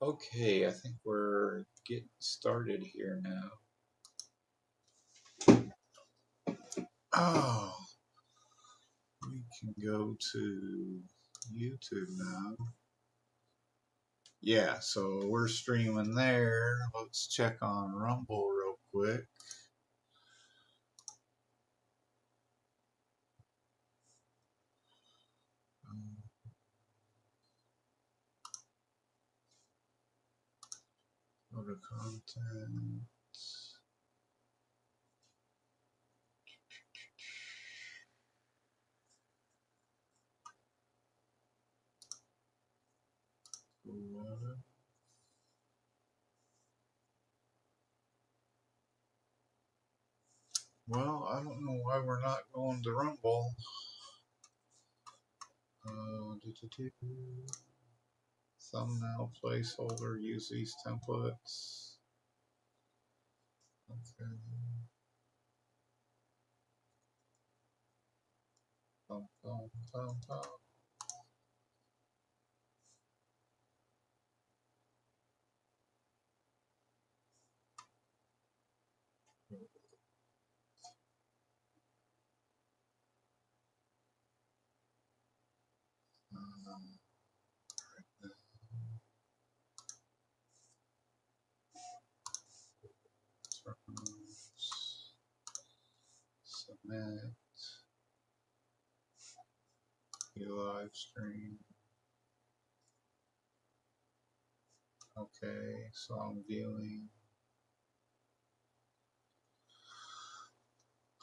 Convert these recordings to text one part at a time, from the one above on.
Okay, I think we're getting started here now. Oh, we can go to YouTube now. Yeah, so we're streaming there. Let's check on Rumble real quick. Go to content. Well, I don't know why we're not going to Rumble. Thumbnail placeholder, use these templates. Okay. Bum, bum, bum, bum. Submit. Live stream. Okay, so I'm viewing.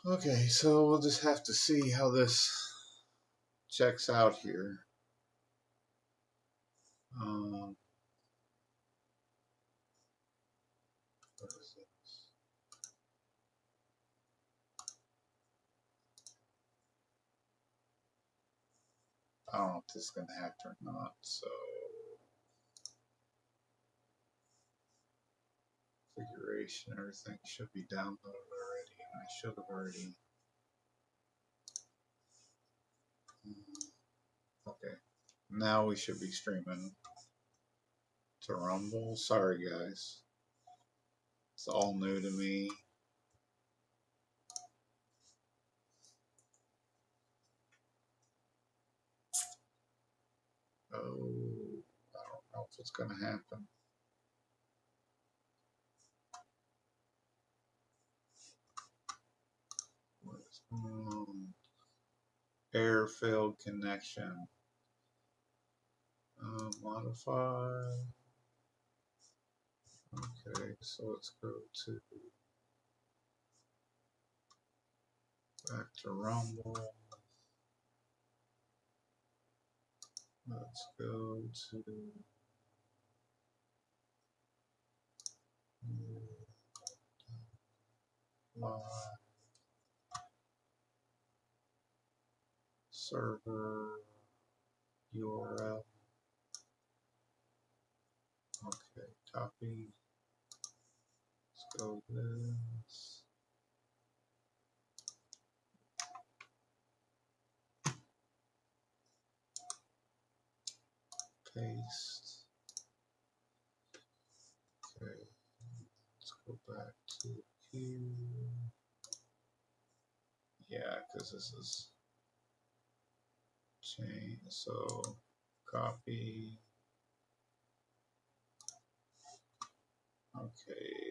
Okay, so we'll just have to see how this checks out here. What is this? I don't know if this is going to happen or not, so configuration, everything should be downloaded already, and I should have already. Okay, now we should be streaming to Rumble. Sorry, guys. It's all new to me. Oh, I don't know if it's going to happen. What is going on? Error failed connection. Modify. Okay, so let's go to back to Rumble. Let's go to live server URL. Okay, copy. Let's go this. Paste. Okay, let's go back to here. Yeah, because this is change. So copy. Okay.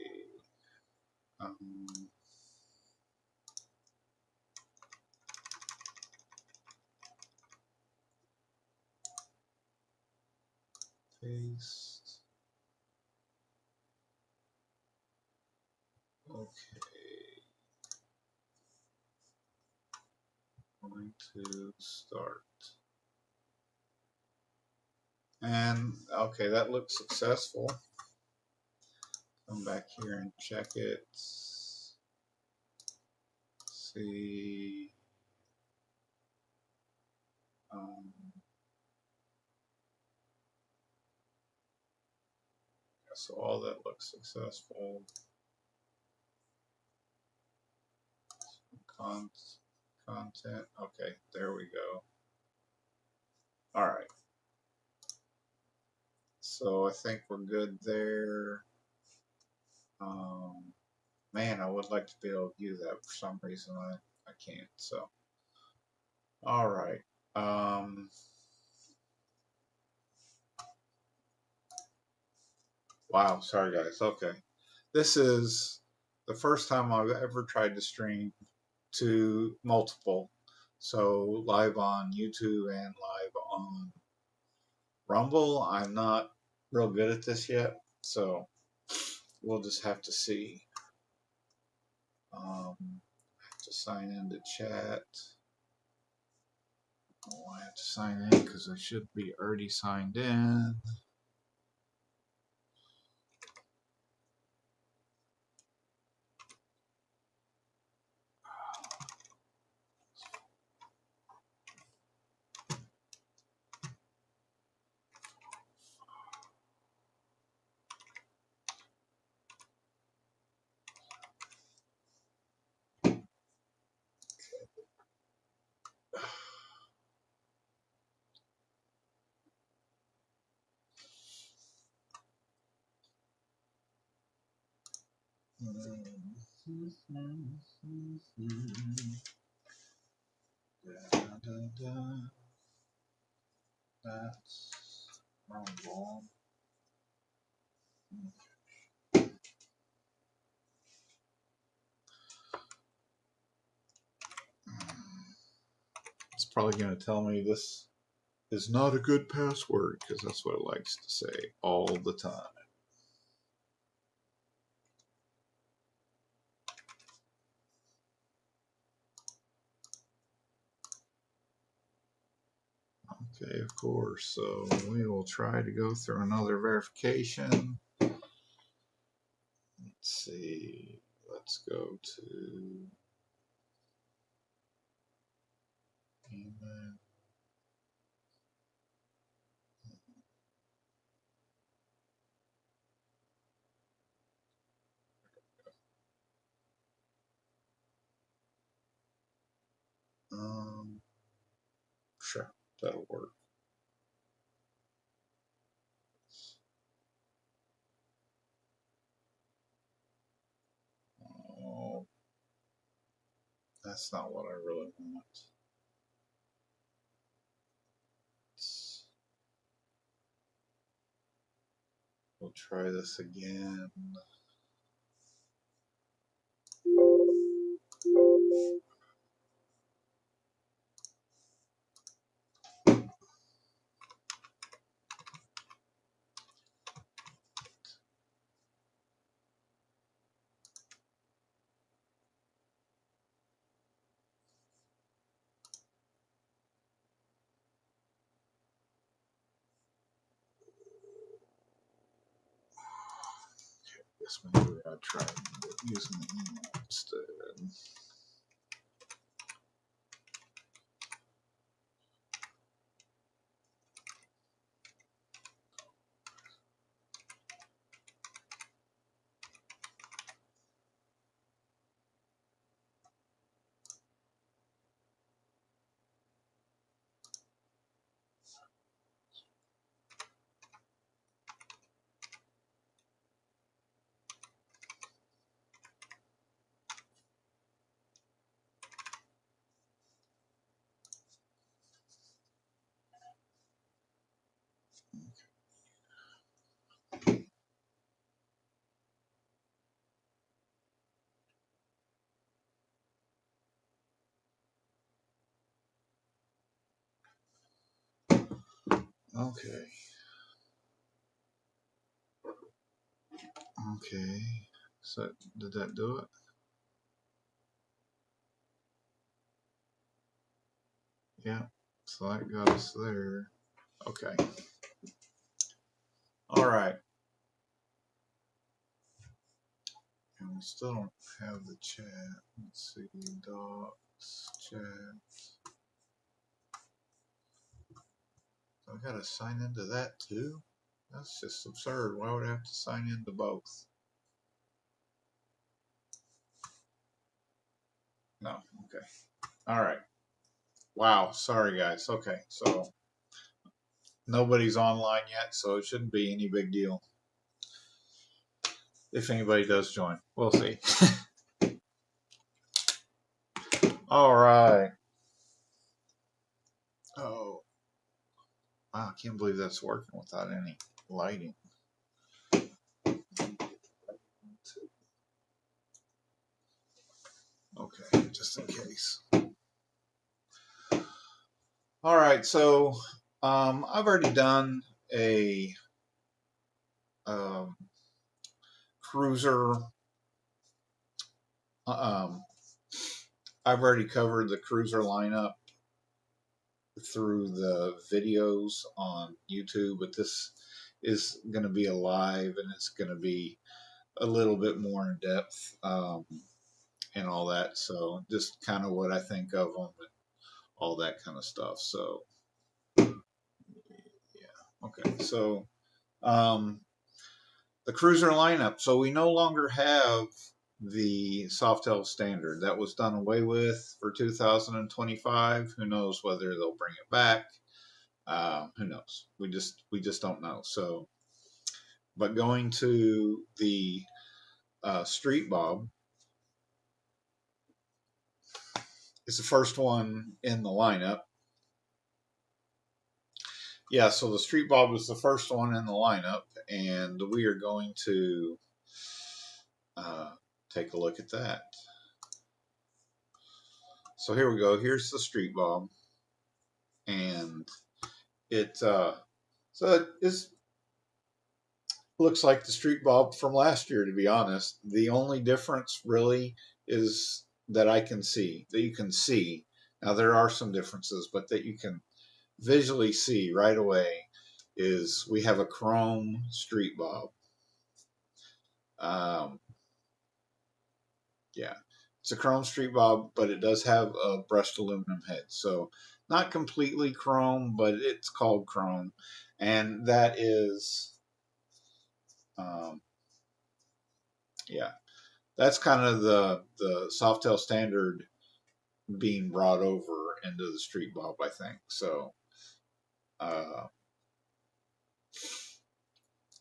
Paste. Okay. Going to start. And okay, that looks successful. Come back here and check it. See. So all that looks successful. Content. Okay, there we go. All right. So I think we're good there. Man, I would like to be able to do that. For some reason, I can't. So, all right. Wow, sorry guys. Okay. This is the first time I've ever tried to stream to multiple. So live on YouTube and live on Rumble. I'm not real good at this yet, so we'll just have to see. I have to sign into chat. Oh, I have to sign in because I should be already signed in. That's Rumble. It's probably going to tell me this is not a good password because that's what it likes to say all the time. Okay, of course. So we will try to go through another verification. Let's see. Let's go to email. Sure, that'll work. Oh, that's not what I really want. We'll try this again. Guess maybe I'll try using the email instead. Okay. Okay. So did that do it? Yeah. So that got us there. Okay. All right. And we still don't have the chat. Let's see. Docs, chat. I gotta sign into that too? That's just absurd. Why would I have to sign into both? No. Okay. All right. Wow. Sorry, guys. Okay. So nobody's online yet, so it shouldn't be any big deal if anybody does join. We'll see. All right. Oh, wow, I can't believe that's working without any lighting. Okay, just in case. All right, so I've already done a Cruiser. Um, I've already covered the Cruiser lineup through the videos on YouTube, but this is going to be a live, and it's going to be a little bit more in depth and all that. So just kind of what I think of them and all that kind of stuff. So yeah, okay. So the Cruiser lineup. So we no longer have the Softail standard. That was done away with for 2025. Who knows whether they'll bring it back? Who knows? We just don't know. So, but going to the Street Bob is the first one in the lineup. Yeah, so the Street Bob was the first one in the lineup, and we are going to take a look at that. So here we go. Here's the Street Bob, and it so it looks like the Street Bob from last year. To be honest, the only difference really is that I can see that you can see. Now there are some differences, but that you can visually see right away is we have a chrome Street Bob. Yeah, it's a chrome Street Bob, but it does have a brushed aluminum head. So not completely chrome, but it's called chrome. And that is, yeah, that's kind of the Softail standard being brought over into the Street Bob, I think. So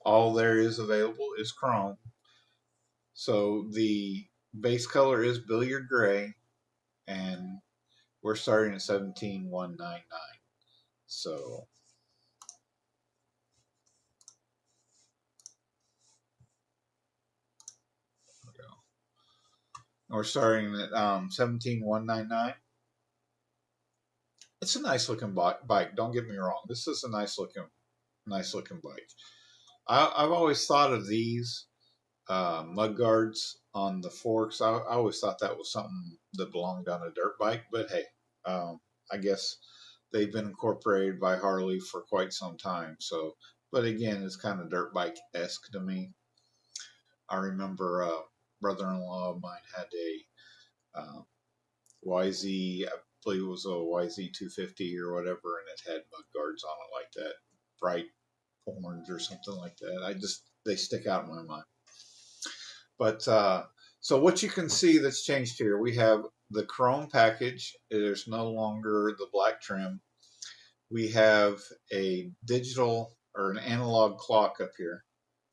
all there is available is chrome. So the base color is billiard gray, and we're starting at 17,199. So we're starting at 17,199. It's a nice looking bike. Don't get me wrong. This is a nice looking bike. I've always thought of these mud guards on the forks. I always thought that was something that belonged on a dirt bike. But hey, I guess they've been incorporated by Harley for quite some time. So, but again, it's kind of dirt bike-esque to me. I remember brother-in-law of mine had a YZ, I believe it was a YZ 250 or whatever, and it had mud guards on it like that, bright orange or something like that. They stick out in my mind. But so what you can see that's changed here, we have the chrome package. There's no longer the black trim. We have a digital or an analog clock up here.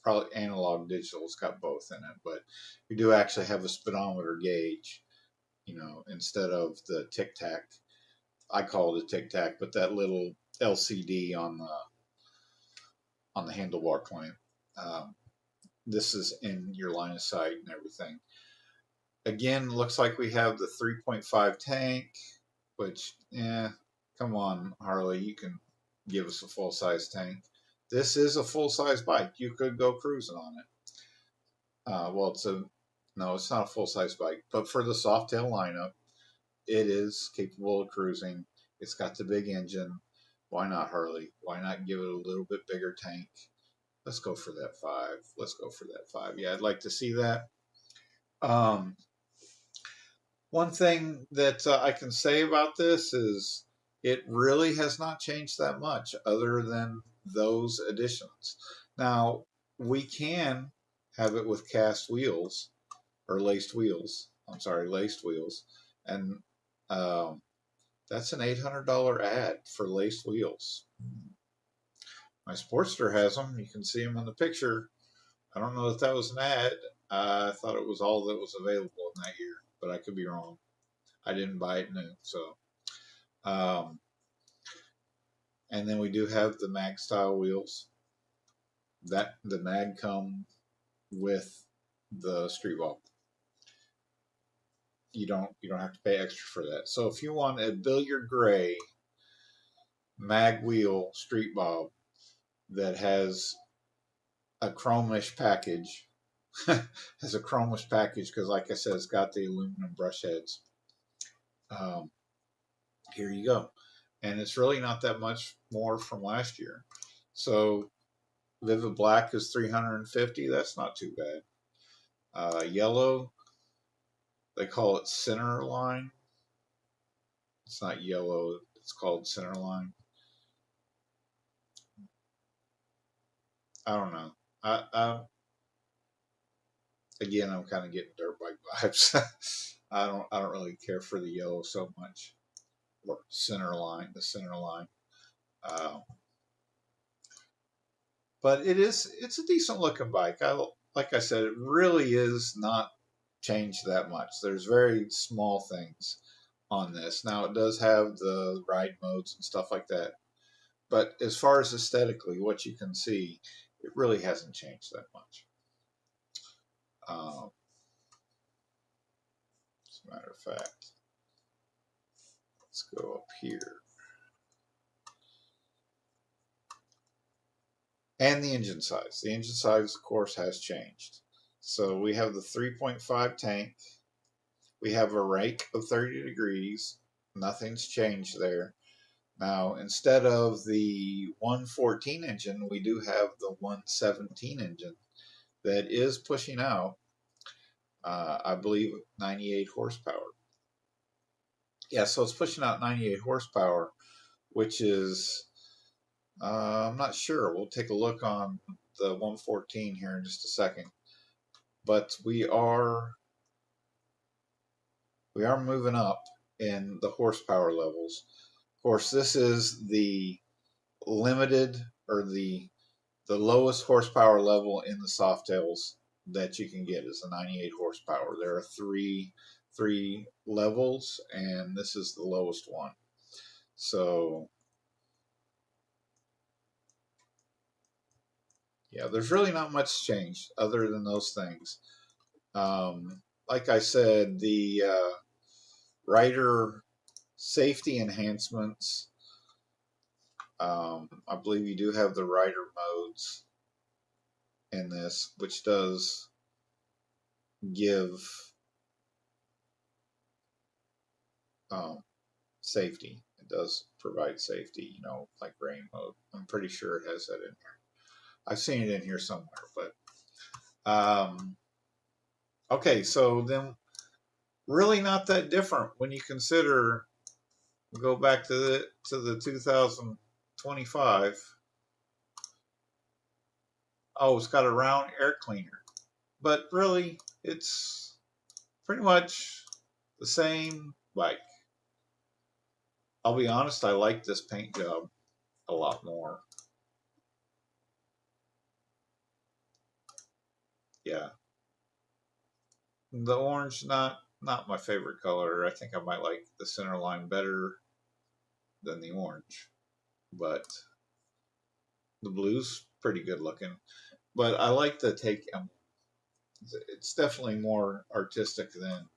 Probably analog digital. It's got both in it, but we do actually have a speedometer gauge, you know, instead of the tic tac. I call it a tic tac, but that little LCD on the handlebar clamp. This is in your line of sight and everything. Again, looks like we have the 3.5 tank, which, come on, Harley, you can give us a full-size tank. This is a full-size bike. You could go cruising on it. Well, no, it's not a full-size bike, but for the Softail lineup, it is capable of cruising. It's got the big engine. Why not, Harley? Why not give it a little bit bigger tank? Let's go for that 5. Let's go for that 5. Yeah, I'd like to see that. One thing that I can say about this is it really has not changed that much other than those additions. Now, we can have it with cast wheels or laced wheels. I'm sorry, laced wheels. And that's an $800 ad for laced wheels. My Sportster has them. You can see them in the picture. I don't know if that was an ad. I thought it was all that was available in that year, but I could be wrong. I didn't buy it new. So, um, and then we do have the mag style wheels. That the mag come with the street ball. You don't have to pay extra for that. So if you want a billiard gray mag wheel street bob that has a chromish package, has a chromish package because, like I said, it's got the aluminum brush heads. Um, Here you go, and it's really not that much more from last year. So Vivid Black is $350. That's not too bad. Yellow, they call it center line. It's not yellow. It's called center line. I don't know. Again, I'm kind of getting dirt bike vibes. I don't really care for the yellow so much. Or center line, the center line. But it's a decent looking bike. Like I said, it really is not changed that much. There's very small things on this. Now it does have the ride modes and stuff like that. But as far as aesthetically, what you can see, it really hasn't changed that much. As a matter of fact, let's go up here. And the engine size. The engine size, of course, has changed. So we have the 3.5 tank. We have a rake of 30 degrees. Nothing's changed there. Now, instead of the 114 engine, we do have the 117 engine that is pushing out, I believe, 98 horsepower. Yeah, so it's pushing out 98 horsepower, which is, I'm not sure. We'll take a look on the 114 here in just a second. But we are moving up in the horsepower levels. Of course, this is the limited, or the lowest horsepower level in the Softails that you can get is a 98 horsepower. There are three levels, and this is the lowest one. So yeah, there's really not much change other than those things. Like I said, the rider safety enhancements, I believe you do have the rider modes in this, which does give safety. It does provide safety, you know, like rain mode. I'm pretty sure it has that in here. I've seen it in here somewhere, but okay, so then really not that different when you consider, we go back to the 2025. Oh, it's got a round air cleaner, but really it's pretty much the same bike. I'll be honest, I like this paint job a lot more. Yeah, the orange, not my favorite color. I think I might like the center line better than the orange, but the blue's pretty good looking. But I like the take emblem. It's definitely more artistic than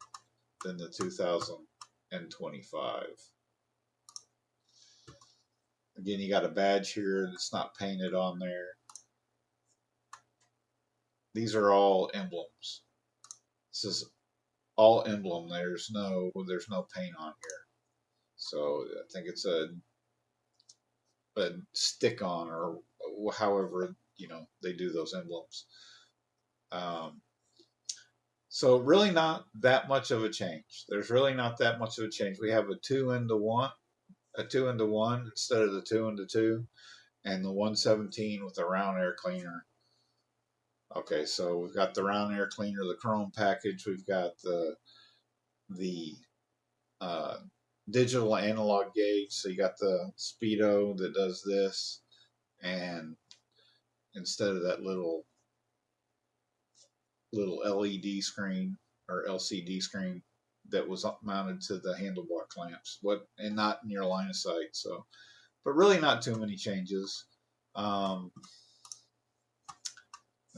the 2025. Again, you got a badge here that's not painted on there. These are all emblems. This is all emblem. There's no paint on here. So I think it's a stick on, or however, you know, they do those emblems. So really not that much of a change. There's really not that much of a change. We have a 2-into-1 instead of the 2-into-2, and the 117 with the round air cleaner. Okay, so we've got the round air cleaner, the chrome package. We've got the digital analog gauge. So you got the speedo that does this, and instead of that little LED screen or LCD screen that was mounted to the handlebar clamps, and not in your line of sight. So, but really not too many changes. I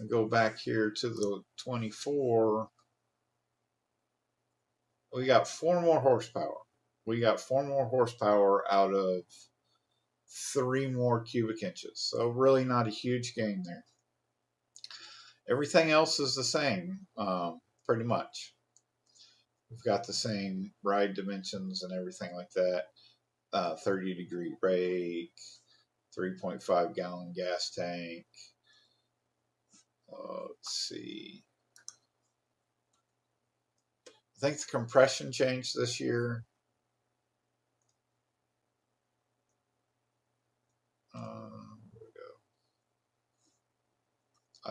go back here to the 24. We got 4 more horsepower. We got 4 more horsepower out of 3 more cubic inches. So really not a huge gain there. Everything else is the same, pretty much. We've got the same ride dimensions and everything like that. 30-degree brake, 3.5 gallon gas tank. Let's see. I think the compression changed this year. There we go.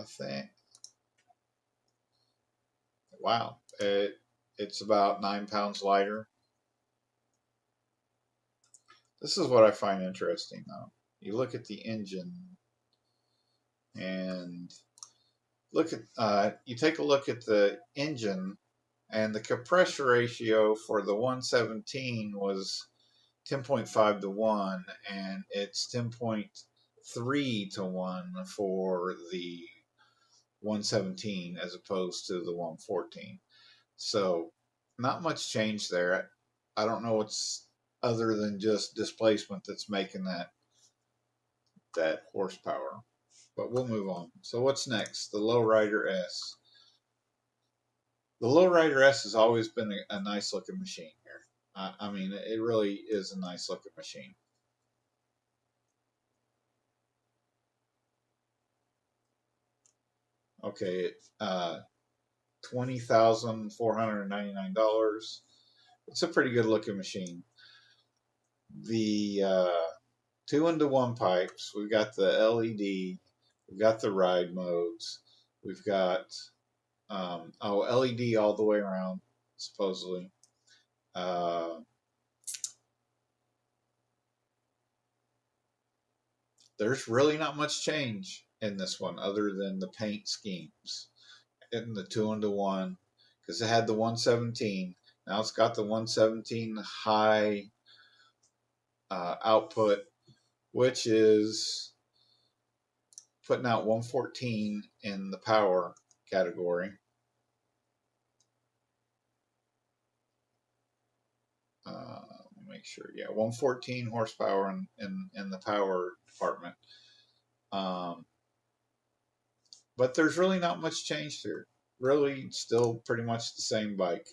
I think. Wow, it's about 9 pounds lighter. This is what I find interesting, though. You look at the engine, and you take a look at the engine, and the compression ratio for the 117 was 10.5 to 1, and it's 10.3 to 1 for the 117 as opposed to the 114. So not much change there. I don't know what's other than just displacement that's making that horsepower. But we'll move on. So what's next? The Lowrider S. The Lowrider S has always been a nice looking machine here. I mean, it really is a nice looking machine. Okay, $20,499. It's a pretty good looking machine. The 2-into-1 pipes. We've got the LED. We've got the ride modes. We've got LED all the way around, supposedly. There's really not much change in this one other than the paint schemes in the 2-into-1, because it had the 117. Now it's got the 117 high output, which is putting out 114 in the power category. Make sure, yeah, 114 horsepower in the power department. But there's really not much change here. Really, still pretty much the same bike.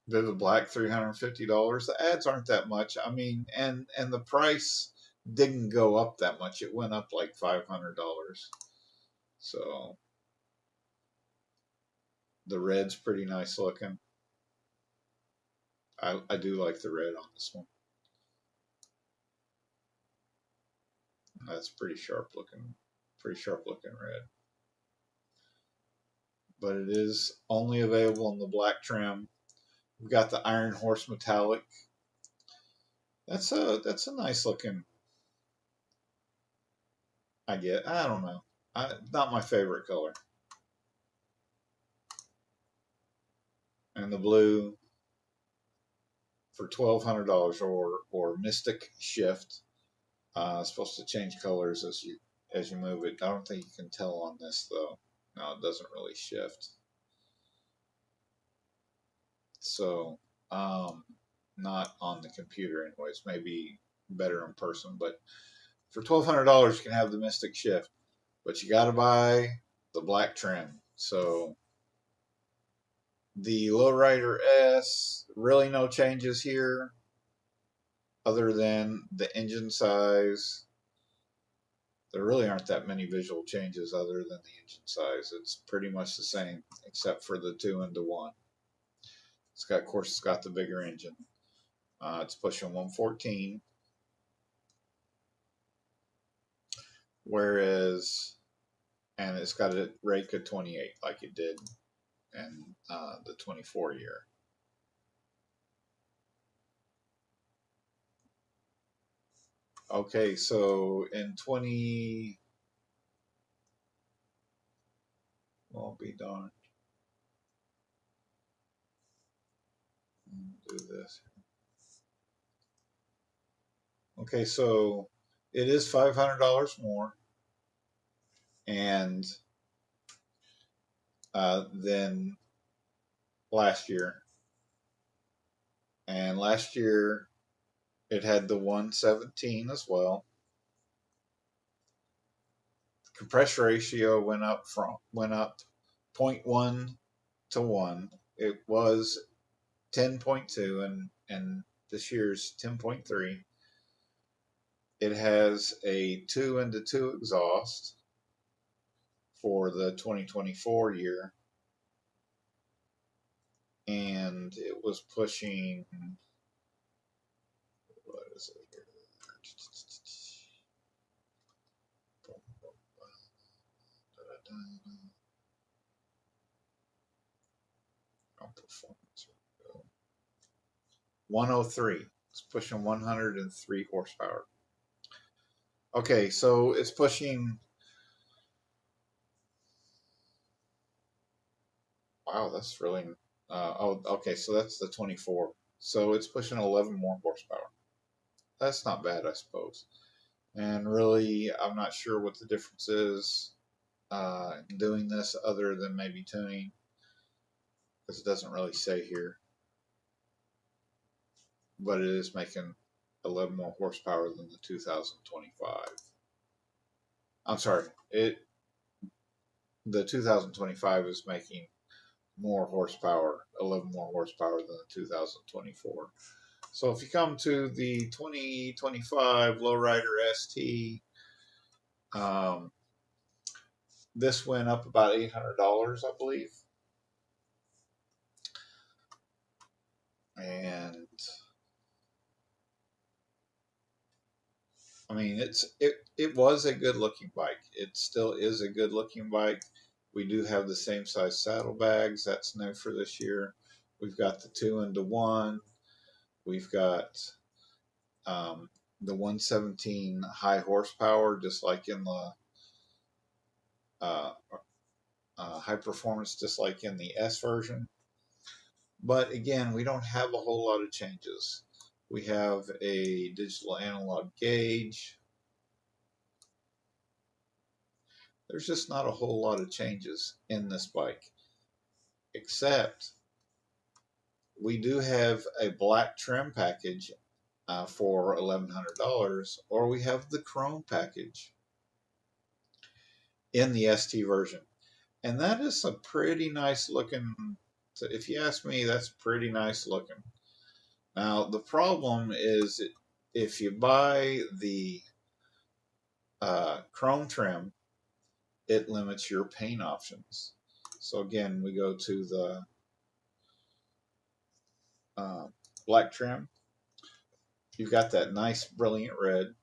Vivid Black, $350. The ads aren't that much. I mean, and the price didn't go up that much. It went up like $500. So the red's pretty nice looking. I do like the red on this one. That's pretty sharp looking red. But it is only available in the black trim. We've got the Iron Horse Metallic. That's a nice looking. I don't know. Not my favorite color. And the blue for $1,200, or Mystic Shift. It's supposed to change colors as you move it. I don't think you can tell on this though. No, it doesn't really shift. So, not on the computer anyways. Maybe better in person. But for $1,200, you can have the Mystic Shift. But you got to buy the black trim. So, the Lowrider S, really no changes here other than the engine size. There really aren't that many visual changes other than the engine size. It's pretty much the same except for the 2-into-1. Of course, it's got the bigger engine. It's pushing 114, and it's got a rake of 28 like it did in the 24 year. Okay, so in 20, won't be darned. Do this. Okay, so it is $500 more, and than last year. And last year it had the 117 as well. The compression ratio went up zero point 0.1 to 1. It was 10.2, and this year's 10.3. It has a 2 into 2 exhaust for the 2024 year, and it was pushing, what is it here? Performance. 103. It's pushing 103 horsepower. Okay, so it's pushing. Wow, that's really. Oh, okay, so that's the 24. So it's pushing 11 more horsepower. That's not bad, I suppose. And really, I'm not sure what the difference is doing this other than maybe tuning, because it doesn't really say here. But it is making 11 more horsepower than the 2025. I'm sorry, the 2025 is making more horsepower, 11 more horsepower than the 2024. So if you come to the 2025 Lowrider ST, this went up about $800, I believe. And I mean, it was a good looking bike. It still is a good looking bike. We do have the same size saddlebags. That's new for this year. We've got the 2 into 1. We've got the 117 high horsepower, just like in the uh, high performance, just like in the S version. But again, we don't have a whole lot of changes. We have a digital analog gauge. There's just not a whole lot of changes in this bike, except we do have a black trim package for $1,100, or we have the chrome package in the ST version. And that is a pretty nice looking, if you ask me, that's pretty nice looking. Now, the problem is if you buy the chrome trim, it limits your paint options. So again, we go to the black trim. You've got that nice brilliant red.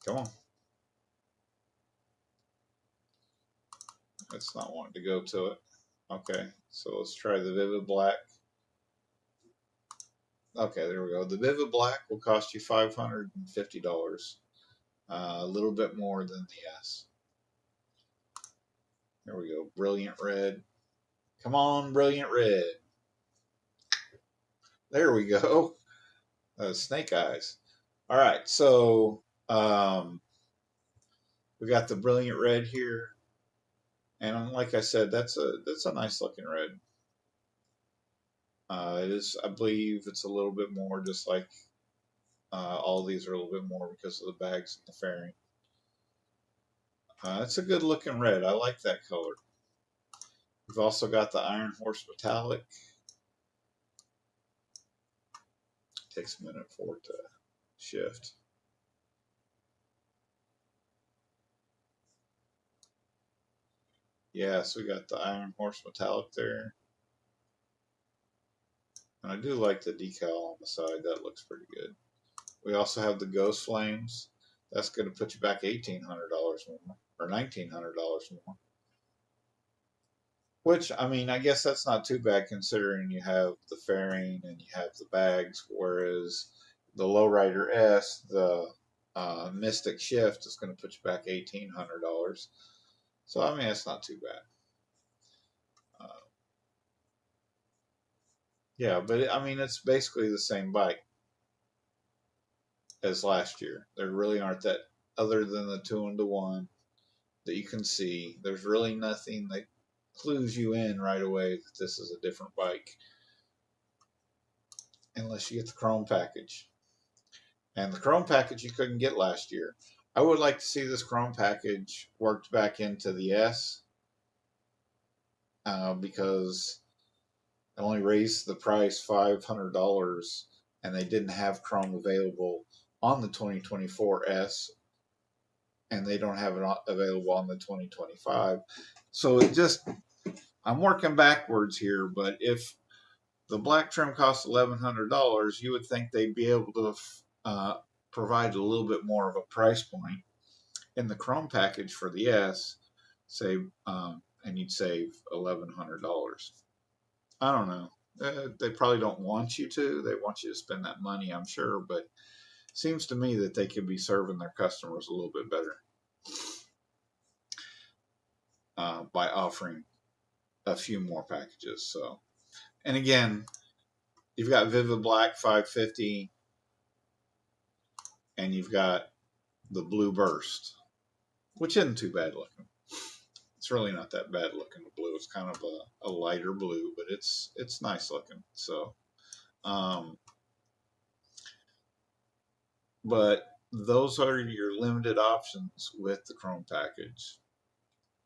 Come on. It's not wanting to go to it. Okay, so let's try the vivid black. Okay, there we go. The vivid black will cost you $550. A little bit more than the S. There we go. Brilliant red. Come on, brilliant red. There we go. Snake eyes. All right, so we got the brilliant red here, and like I said, that's a nice looking red. It is, I believe, it's a little bit more, just like all these are a little bit more because of the bags and the fairing. It's a good looking red. I like that color. We've also got the Iron Horse Metallic. Takes a minute for it to shift. Yeah, so we got the Iron Horse Metallic there. And I do like the decal on the side. That looks pretty good. We also have the Ghost Flames. That's going to put you back $1,800 more, or $1,900 more. Which, I mean, I guess that's not too bad considering you have the fairing and you have the bags, whereas the Lowrider S, the Mystic Shift, is going to put you back $1,800. So I mean, it's not too bad. Yeah, but I mean, it's basically the same bike as last year. There really aren't that, other than the 2-1 that you can see. There's really nothing that clues you in right away that this is a different bike, unless you get the Chrome package. And the Chrome package you couldn't get last year. I would like to see this Chrome package worked back into the S, because it only raised the price $500, and they didn't have Chrome available on the 2024 S, and they don't have it available on the 2025. So it just, I'm working backwards here, but if the black trim costs $1,100, you would think they'd be able to provide a little bit more of a price point in the Chrome package for the S, and you'd save $1,100. I don't know. They probably don't want you to. They want you to spend that money, I'm sure, but it seems to me that they could be serving their customers a little bit better by offering a few more packages. So, and again, you've got Vivid Black 550, and you've got the Blue Burst, which isn't too bad looking. It's really not that bad looking. The blue, it's kind of a lighter blue, but it's nice looking. So, but those are your limited options with the Chrome package.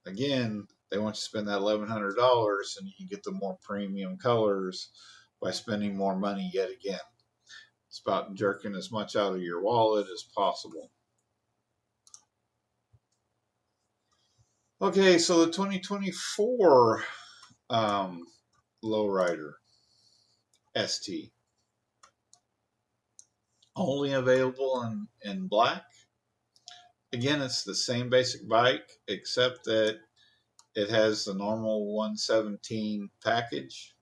Again, they want you to spend that $1,100, and you can get the more premium colors by spending more money yet again. It's about jerking as much out of your wallet as possible. Okay, so the 2024 Lowrider ST, only available in black. Again, it's the same basic bike, except that it has the normal 117 package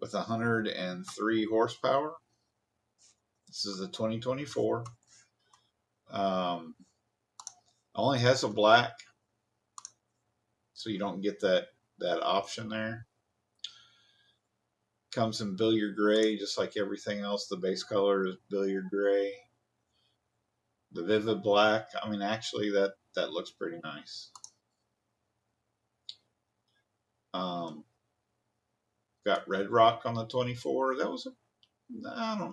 with 103 horsepower. This is the 2024. Only has a black, so you don't get that option there. Comes in billiard gray, just like everything else. The base color is billiard gray. The Vivid Black, I mean, actually, that looks pretty nice. Got Red Rock on the 24. That was I